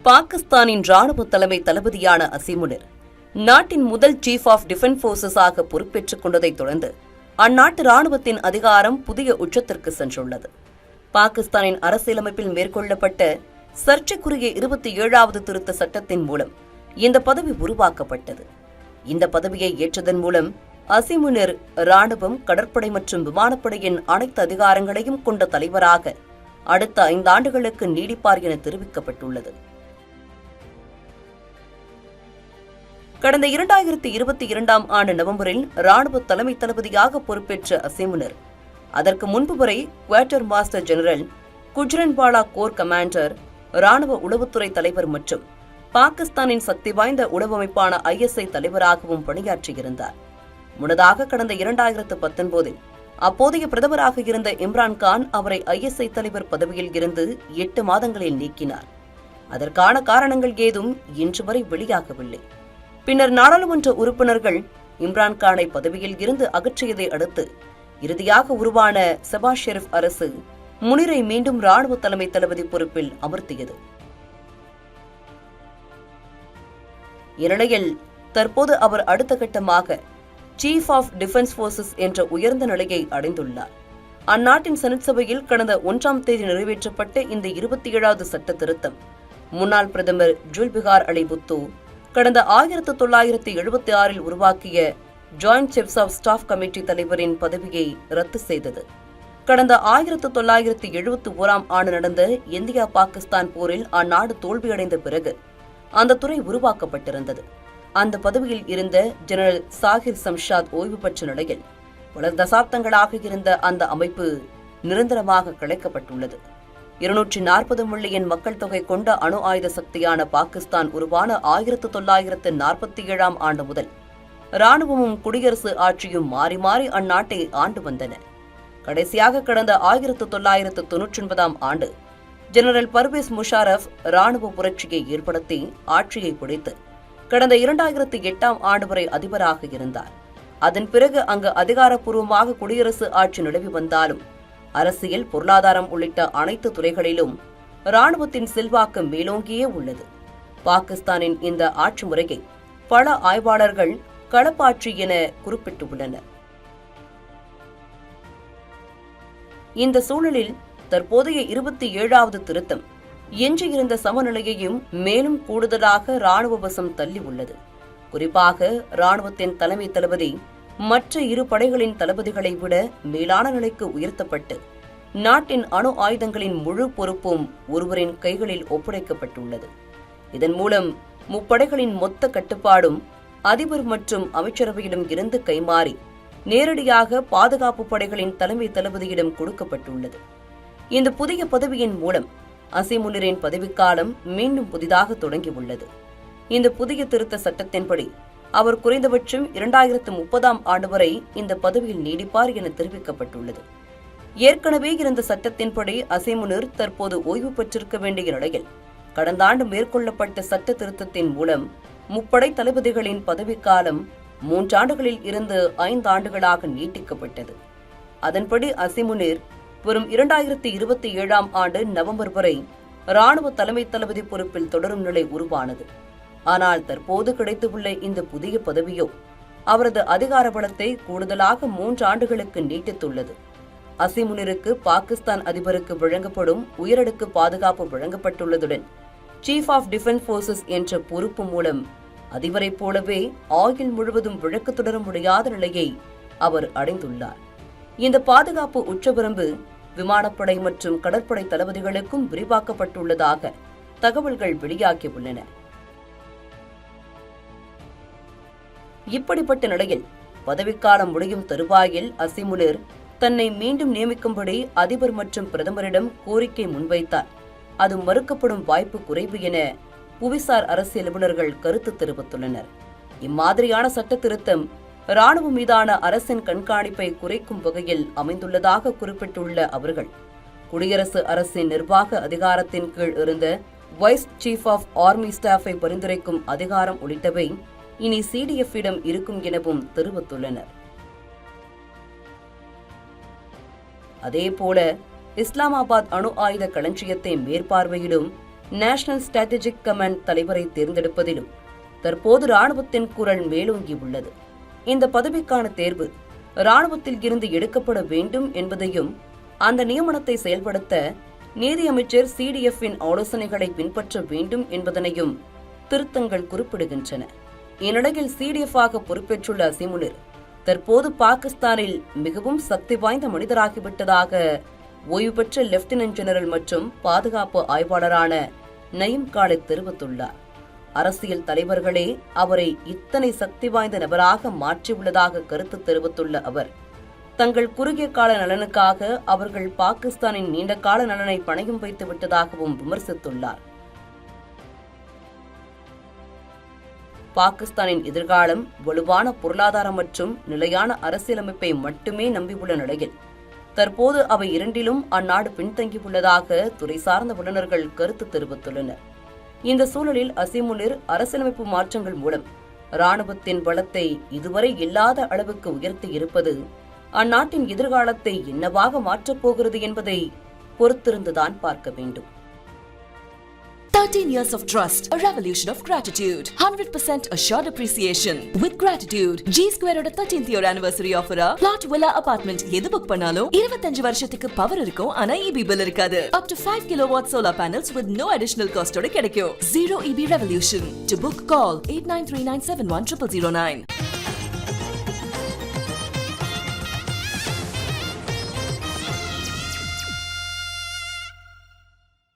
பாகிஸ்தானின் ராணுவ தலைமை தளபதியான அசிமுனிர் நாட்டின் முதல் சீஃப் ஆஃப் டிஃபென்ஸ் போர்சஸாக பொறுப்பேற்றுக் கொண்டதைத் தொடர்ந்து அந்நாட்டு ராணுவத்தின் அதிகாரம் புதிய உச்சத்திற்கு சென்றுள்ளது. பாகிஸ்தானின் அரசியலமைப்பில் மேற்கொள்ளப்பட்ட சர்ச்சைக்குரிய 27வது திருத்த சட்டத்தின் மூலம் இந்த பதவி உருவாக்கப்பட்டது. இந்த பதவியை ஏற்றதன் மூலம் அசிமுனிர் ராணுவம், கடற்படை மற்றும் விமானப்படையின் அனைத்து அதிகாரங்களையும் கொண்ட தலைவராக அடுத்த 5 ஆண்டுகளுக்கு நீடிப்பார் என தெரிவிக்கப்பட்டுள்ளது. கடந்த 2022ஆம் ஆண்டு நவம்பரில் ராணுவ தலைமை தளபதியாக பொறுப்பேற்ற அசிமுனிர் அதற்கு முன்பு வரை quarter master general, Gujranwala core commander, ராணுவ உளவுத்துறை தலைவர் மற்றும் பாகிஸ்தானின் சக்தி வாய்ந்த உளவு அமைப்பான ISI தலைவராகவும் பணியாற்றியிருந்தார். முன்னதாக கடந்த 2019இல் அப்போதைய பிரதமராக இருந்த இம்ரான்கான் அவரை ISI தலைவர் பதவியில் இருந்து 8 மாதங்களில் நீக்கினார். அதற்கான காரணங்கள் ஏதும் இன்று வரை வெளியாகவில்லை. பின்னர் நாடாளுமன்ற உறுப்பினர்கள் இம்ரான்கானை பதவியில் இருந்து அகற்றியதை அடுத்து இறுதியாக உருவான ஷெபாஸ் ஷெரீப் அரசு முனிரை மீண்டும் ராணுவ தலைமை தளபதி பொறுப்பில் அமர்த்தியது. இந்நிலையில் தற்போது அவர் அடுத்த கட்டமாக சீஃப் ஆஃப் டிஃபென்ஸ் போர்சஸ் என்ற உயர்ந்த நிலையை அடைந்துள்ளார். அந்நாட்டின் செனட் சபையில் கடந்த 1ஆம் தேதி நிறைவேற்றப்பட்ட இந்த 27வது சட்ட திருத்தம் முன்னாள் பிரதமர் ஜுல்பிகார் அலி புத்தோ கடந்த 1976இல் உருவாக்கிய joint chiefs of staff committee தலைவரின் பதவியை ரத்து செய்தது. கடந்த 1971ஆம் ஆண்டு நடந்த இந்தியா பாகிஸ்தான் போரில் அந்நாடு தோல்வியடைந்த பிறகு அந்த துறை உருவாக்கப்பட்டிருந்தது. அந்த பதவியில் இருந்த ஜெனரல் சாஹிர் சம்ஷாத் ஓய்வு பெற்ற நிலையில் பல தசாப்தங்களாக இருந்த அந்த அமைப்பு நிரந்தரமாக கலைக்கப்பட்டுள்ளது. 240 மில்லியன் மக்கள் தொகை கொண்ட அணு ஆயுத சக்தியான பாகிஸ்தான் உருவான 1947ஆம் ஆண்டு முதல் ராணுவமும் குடியரசு ஆட்சியும் மாறி மாறி அந்நாட்டை ஆண்டு வந்தன. கடைசியாக கடந்த 1999ஆம் ஆண்டு ஜெனரல் பர்வேஸ் முஷாரப் ராணுவ புரட்சியை ஏற்படுத்தி ஆட்சியை பிடித்து கடந்த 2008ஆம் ஆண்டு வரை அதிபராக இருந்தார். அதன் பிறகு அங்கு அதிகாரப்பூர்வமாக குடியரசு ஆட்சி நிலவி வந்தாலும் அரசியல், பொருளாதாரம் உள்ளிட்ட அனைத்து துறைகளிலும் ராணுவத்தின் செல்வாக்கு மேலோங்கியே உள்ளது. பாகிஸ்தானின் இந்த ஆட்சி முறையை பல ஆய்வாளர்கள் களப்பாட்சி என குறிப்பிட்டுள்ளனர். இந்த சூழலில் தற்போதைய 27வது திருத்தம் எஞ்சியிருந்த சமநிலையையும் மேலும் கூடுதலாக ராணுவ வசம் தள்ளி உள்ளது. குறிப்பாக ராணுவத்தின் தலைமை தளபதி மற்ற 2 படைகளின் தளபதிகளை விட மேலான நிலைக்கு உயர்த்தப்பட்டு நாட்டின் அணு ஆயுதங்களின் முழு பொறுப்பும் ஒருவரின் கைகளில் ஒப்படைக்கப்பட்டுள்ளது. இதன் மூலம் முப்படைகளின் மொத்த கட்டுப்பாடும் அதிபர் மற்றும் அமைச்சரவையிடம் இருந்து கைமாறி நேரடியாக பாதுகாப்பு படைகளின் தலைமை தளபதியிடம் கொடுக்கப்பட்டுள்ளது. இந்த புதிய பதவியின் மூலம் அசிமுனிரின் பதவிக்காலம் மீண்டும் புதிதாக தொடங்கியுள்ளது. இந்த புதிய திருத்த சட்டத்தின்படி அவர் குறைந்தபட்சம் 2030ஆம் ஆண்டு வரை இந்த பதவியில் நீடிப்பார் என தெரிவிக்கப்பட்டுள்ளது. ஏற்கனவே இருந்த சட்டத்தின்படி அசிமுனிர் தற்போது ஓய்வு பெற்றிருக்க வேண்டிய நிலையில் கடந்த ஆண்டு மேற்கொள்ளப்பட்ட சட்ட திருத்தத்தின் மூலம் முப்படை தளபதிகளின் பதவிக்காலம் 3 ஆண்டுகளில் இருந்து 5 ஆண்டுகளாக நீட்டிக்கப்பட்டது. அதன்படி அசிமுனிர் வரும் 2027ஆம் ஆண்டு நவம்பர் வரை ராணுவ தலைமை தளபதி பொறுப்பில் தொடரும் நிலை உருவானது. ஆனால் தற்போது கிடைத்துள்ள இந்த புதிய பதவியோ அவரது அதிகார பலத்தை கூடுதலாக 3 ஆண்டுகளுக்கு நீட்டித்துள்ளது. அசிமுனிருக்கு பாகிஸ்தான் அதிபருக்கு வழங்கப்படும் உயரடுக்கு பாதுகாப்பு வழங்கப்பட்டுள்ளதுடன் சீஃப் ஆஃப் டிஃபென்ஸ் போர்சஸ் என்ற பொறுப்பு மூலம் அதிபரைப் போலவே ஆயுள் முழுவதும் வழக்கு தொடர முடியாத நிலையை அவர் அடைந்துள்ளார். இந்த பாதுகாப்பு உச்சவரம்பு விமானப்படை மற்றும் கடற்படை தளபதிகளுக்கும் விரிவாக்கப்பட்டுள்ளதாக தகவல்கள் வெளியாகியுள்ளன. இப்படிப்பட்ட நிலையில் பதவிக்காலம் முடியும் தருவாயில் அசிமுனிர் தன்னை மீண்டும் நியமிக்கும்படி அதிபர் மற்றும் பிரதமரிடம் கோரிக்கை முன்வைத்தார் அது மறுக்கப்படும் வாய்ப்பு குறைவு என புவிசார் அரசியல் நிபுணர்கள் கருத்து தெரிவித்துள்ளனர். இம்மாதிரியான சட்ட திருத்தம் ராணுவம் மீதான அரசின் கண்காணிப்பை குறைக்கும் வகையில் அமைந்துள்ளதாக குறிப்பிட்டுள்ள அவர்கள் குடியரசு அரசின் நிர்வாக அதிகாரத்தின் கீழ் இருந்த வைஸ் சீஃப் ஆஃப் ஆர்மி ஸ்டாஃபை பரிந்துரைக்கும் அதிகாரம் உள்ளிட்டவை இனி CDF-இடம் இருக்கும் எனவும் தெரிவித்துள்ளனர். அதேபோல இஸ்லாமாபாத் அணு ஆயுத களஞ்சியத்தை மேற்பார்வையிடும் நேஷனல் ஸ்ட்ராட்டஜிக் கமாண்ட் தலைவரை தேர்ந்தெடுப்பதிலும் தற்போது ராணுவத்தின் குரல் மேலோங்கியுள்ளது. இந்த பதவிக்கான தேர்வு ராணுவத்தில் இருந்து எடுக்கப்பட வேண்டும் என்பதையும் அந்த நியமனத்தை செயல்படுத்த நீதியமைச்சர் CDF-இன் ஆலோசனைகளை பின்பற்ற வேண்டும் என்பதனையும் திருத்தங்கள் குறிப்பிடுகின்றன. இந்நிலையில் CDF-ஆக பொறுப்பேற்றுள்ள அசிமுனிர் தற்போது பாகிஸ்தானில் மிகவும் சக்தி வாய்ந்த மனிதராகிவிட்டதாக ஓய்வு பெற்ற லெப்டினன்ட் ஜெனரல் மற்றும் பாதுகாப்பு ஆய்வாளரான நயீம் காலித் தெரிவித்துள்ளார். அரசியல் தலைவர்களே அவரை இத்தனை சக்தி வாய்ந்த நபராக மாற்றியுள்ளதாக கருத்து தெரிவித்துள்ள அவர், தங்கள் குறுகிய கால நலனுக்காக அவர்கள் பாகிஸ்தானின் நீண்டகால நலனை பணயம் வைத்து விட்டதாகவும் விமர்சித்துள்ளார். பாகிஸ்தானின் எதிர்காலம் வலுவான பொருளாதாரம் மற்றும் நிலையான அரசியலமைப்பை மட்டுமே நம்பியுள்ள நிலையில் தற்போது அவை இரண்டிலும் அந்நாடு பின்தங்கியுள்ளதாக துறை சார்ந்த வல்லுநர்கள் கருத்து தெரிவித்துள்ளனர். இந்த சூழலில் அசிமுனிர் அரசியலமைப்பு மாற்றங்கள் மூலம் ராணுவத்தின் பலத்தை இதுவரை இல்லாத அளவுக்கு உயர்த்தி இருப்பது அந்நாட்டின் எதிர்காலத்தை என்னவாக மாற்றப் போகிறது என்பதை பொறுத்திருந்துதான் பார்க்க வேண்டும். 13 years of trust, a revolution of gratitude, 100% assured appreciation. With gratitude, G-Square oda 13th year anniversary offer plot villa apartment எது புக் பண்ணாலும் 25 வருஷத்துக்கு பவர் இருக்கும், ஆனா EB bill இருக்காது. Up to 5 kilowatt solar panels with no additional cost ஓட கிடைக்கும். Zero EB revolution. To book, call 8939710009.